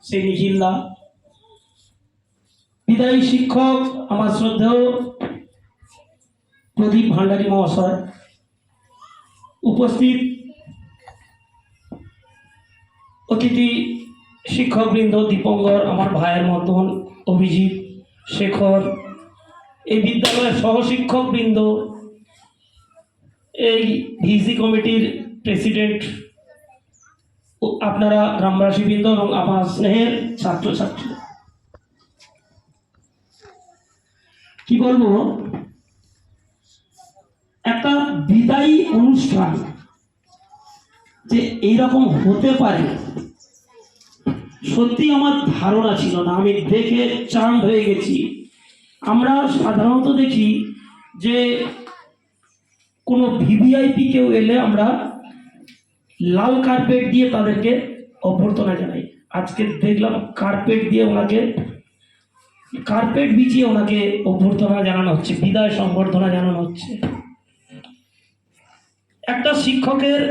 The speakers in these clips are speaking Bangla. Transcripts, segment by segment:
সেই নিখিলদা, বিদায়ী শিক্ষক আমার শ্রদ্ধেয় প্রদীপ ভান্ডারী মহাশয়, উপস্থিত অতিথি শিক্ষকবৃন্দ, দীপঙ্কর, আমার ভাইয়ের মতন, অভিজিৎ, শেখর, এই বিদ্যালয়ের সহশিক্ষকবৃন্দ, এই ভিসি কমিটির প্রেসিডেন্ট, আপনারা গ্রামবাসীবৃন্দ এবং আমার স্নেহের ছাত্রছাত্রী, কি বলবো, একটা বিদায়ী অনুষ্ঠান যে এইরকম হতে পারে সত্যি আমার ধারণা ছিল না। আমি দেখে চাঁদ হয়ে গেছি। আমরা সাধারণত দেখি যে কোনো ভিভিআইপি কেউ এলে আমরা লাল কার্পেট দিয়ে তাদেরকে অভ্যর্থনা জানাই। আজকে দেখলাম কার্পেট বিছিয়ে ওনাকে অভ্যর্থনা জানানো হচ্ছে, বিদায় সংবর্ধনা জানানো হচ্ছে। একটা শিক্ষকের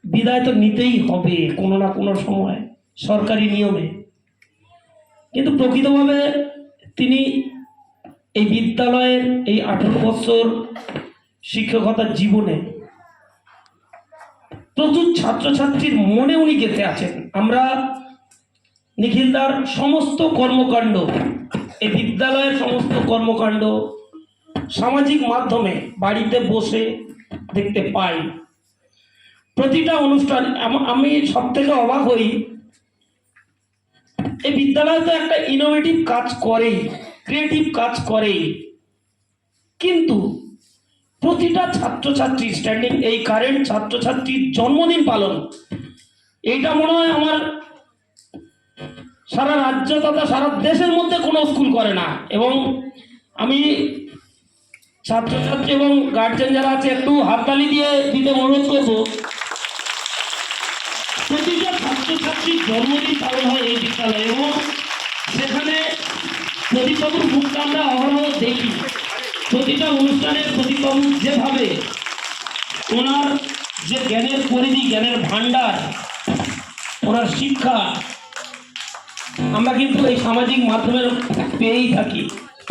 বিদায় তো নিতেই হবে কোনো না কোনো সময়, সরকারি নিয়মে, কিন্তু প্রকৃতভাবে তিনি এই বিদ্যালয়ের এই 18 বছর শিক্ষকতার জীবনে প্রচুর ছাত্রছাত্রীর মনে উনি গেঁথে আছেন। আমরা নিখিলদার সমস্ত কর্মকাণ্ড, এই বিদ্যালয়ের সমস্ত কর্মকাণ্ড সামাজিক মাধ্যমে বাড়িতে বসে দেখতে পাই। প্রতিটা অনুষ্ঠান আমি সব থেকে অবাক হই, এই বিদ্যালয় তো একটা ইনোভেটিভ কাজ করেই, ক্রিয়েটিভ কাজ করেই, কিন্তু প্রতিটা ছাত্রছাত্রী স্ট্যান্ডিং এই কারেন্ট ছাত্রছাত্রীর জন্মদিন পালন, এইটা মনে হয় আমার সারা রাজ্য তথা সারা দেশের মধ্যে কোনো স্কুল করে না। এবং আমি ছাত্রছাত্রী এবং গার্জেন যারা আছে একটু হাততালি দিয়ে দিতে অনুরোধ করবো। প্রতিটা ছাত্রছাত্রীর জন্মদিন পালন হয় এই বিদ্যালয়ে, এবং সেখানে প্রদীপবাবুর মুখটা আমরা অহরহ দেখি। প্রতিটা অনুষ্ঠানে প্রদীপবাবু যেভাবে ওনার যে জ্ঞানের পরিধি, জ্ঞানের ভান্ডার, ওনার শিক্ষা আমরা কিন্তু এই সামাজিক মাধ্যমে পেয়েই থাকি।